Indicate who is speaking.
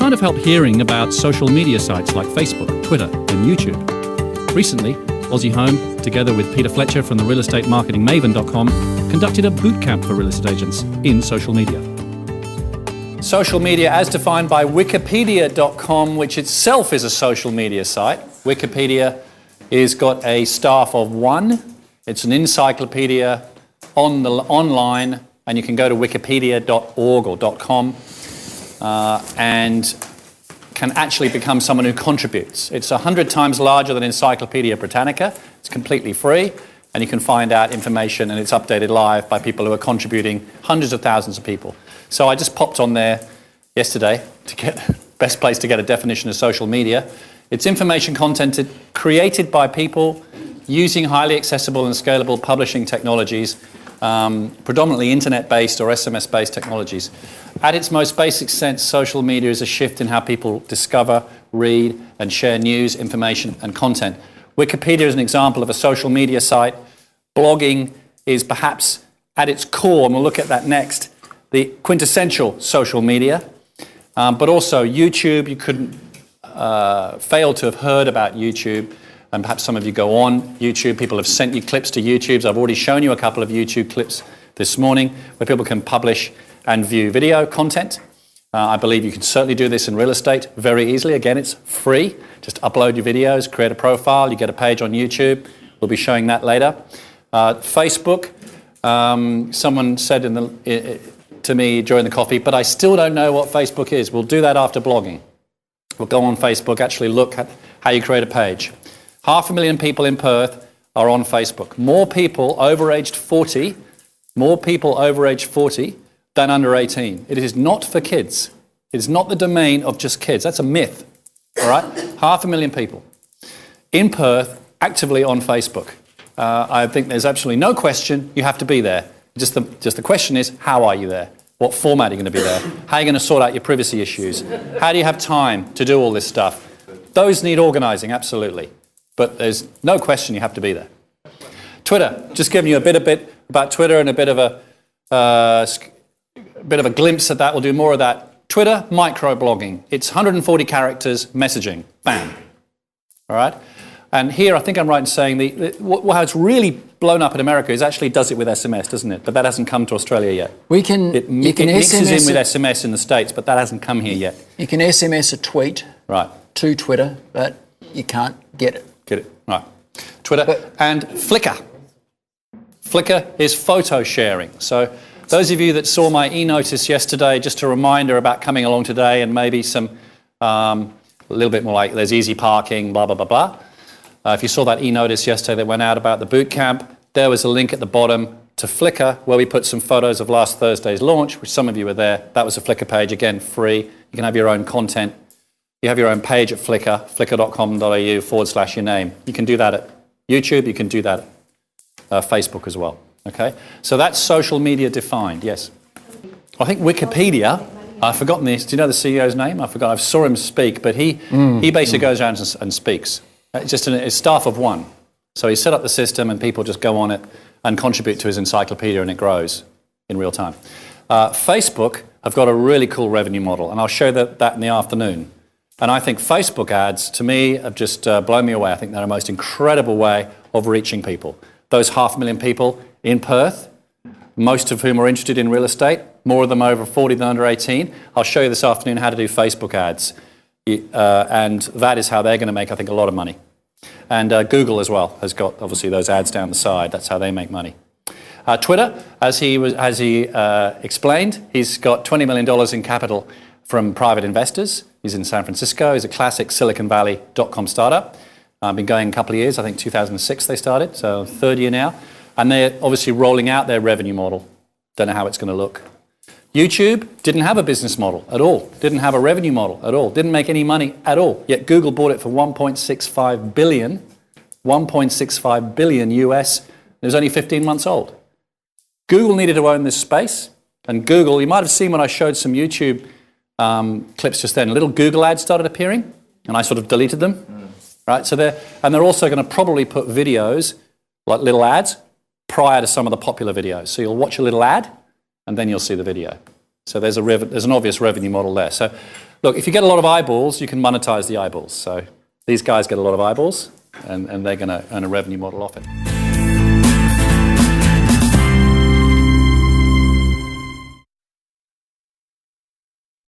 Speaker 1: kind of help hearing about social media sites like Facebook, Twitter, and YouTube. Recently, Aussiehome, together with Peter Fletcher from the realestatemarketingmaven.com, conducted a bootcamp for real estate agents in social media. Social media as defined by Wikipedia.com, which itself is a social media site. Wikipedia is got a staff of 1. It's an encyclopedia online, and you can go to wikipedia.org or .com and can actually become someone who contributes. It's 100 times larger than Encyclopedia Britannica. It's completely free, and you can find out information, and it's updated live by people who are contributing, hundreds of thousands of people. So I just popped on there yesterday to get best place to get a definition of social media. It's information content created by people using highly accessible and scalable publishing technologies, predominantly internet-based or SMS-based technologies. At its most basic sense, social media is a shift in how people discover, read, and share news, information, and content. Wikipedia is an example of a social media site. Blogging is perhaps at its core, and we'll look at that next, the quintessential social media. But also YouTube, you couldn't fail to have heard about YouTube. And perhaps some of you go on YouTube. People have sent you clips to YouTube. I've already shown you a couple of YouTube clips this morning where people can publish and view video content. I believe you can certainly do this in real estate very easily. Again, it's free. Just upload your videos, create a profile, you get a page on YouTube. We'll be showing that later. Facebook, someone said to me during the coffee, but I still don't know what Facebook is. We'll do that after blogging. We'll go on Facebook, actually look at how you create a page. 500,000 people in Perth are on Facebook. More people over aged 40 than under 18. It is not for kids. It is not the domain of just kids. That's a myth, all right? 500,000 people in Perth actively on Facebook. I think there's absolutely no question you have to be there. Just the question is, how are you there? What format are you going to be there? How are you going to sort out your privacy issues? How do you have time to do all this stuff? Those need organising, absolutely. But there's no question you have to be there. Twitter, just giving you a bit about Twitter and a bit of a glimpse at that. We'll do more of that. Twitter, microblogging. It's 140 characters, messaging. Bam. All right? And here, I think I'm right in saying how it's really blown up in America is actually does it with SMS, doesn't it? But that hasn't come to Australia yet.
Speaker 2: It
Speaker 1: mixes in with SMS in the States, but that hasn't come here yet.
Speaker 2: You can SMS a tweet to Twitter, but you can't get it.
Speaker 1: Get it, right. Twitter and Flickr. Flickr is photo sharing. So those of you that saw my e-notice yesterday, just a reminder about coming along today and maybe some, a little bit more like there's easy parking, blah, blah, blah, blah. If you saw that e-notice yesterday that went out about the boot camp, there was a link at the bottom to Flickr where we put some photos of last Thursday's launch, which some of you were there. That was a Flickr page, again, free. You can have your own content. You have your own page at Flickr, flickr.com.au/your name. You can do that at YouTube, you can do that at Facebook as well, okay? So that's social media defined, yes. I think Wikipedia, I've forgotten this, do you know the CEO's name? I forgot, I saw him speak, but he basically goes around and speaks. It's just a staff of 1. So he set up the system and people just go on it and contribute to his encyclopedia and it grows in real time. Facebook have got a really cool revenue model, and I'll show that in the afternoon. And I think Facebook ads, to me, have just blown me away. I think they're the most incredible way of reaching people. Those 500,000 people in Perth, most of whom are interested in real estate, more of them over 40 than under 18. I'll show you this afternoon how to do Facebook ads. And that is how they're going to make, I think, a lot of money. And Google as well has got, obviously, those ads down the side. That's how they make money. Twitter, as he explained, he's got $20 million in capital from private investors. He's in San Francisco. He's a classic Silicon Valley .com startup. Been going a couple of years. I think 2006 they started, so third year now. And they're obviously rolling out their revenue model. Don't know how it's going to look. YouTube didn't have a business model at all. Didn't have a revenue model at all. Didn't make any money at all. Yet Google bought it for $1.65 billion. $1.65 billion US. It was only 15 months old. Google needed to own this space. And Google, you might have seen when I showed some YouTube clips just then, little Google ads started appearing, and I sort of deleted them. Right? So they're also going to probably put videos, like little ads, prior to some of the popular videos. So you'll watch a little ad, and then you'll see the video. So there's an obvious revenue model there. So look, if you get a lot of eyeballs, you can monetize the eyeballs. So these guys get a lot of eyeballs, and they're going to earn a revenue model off it.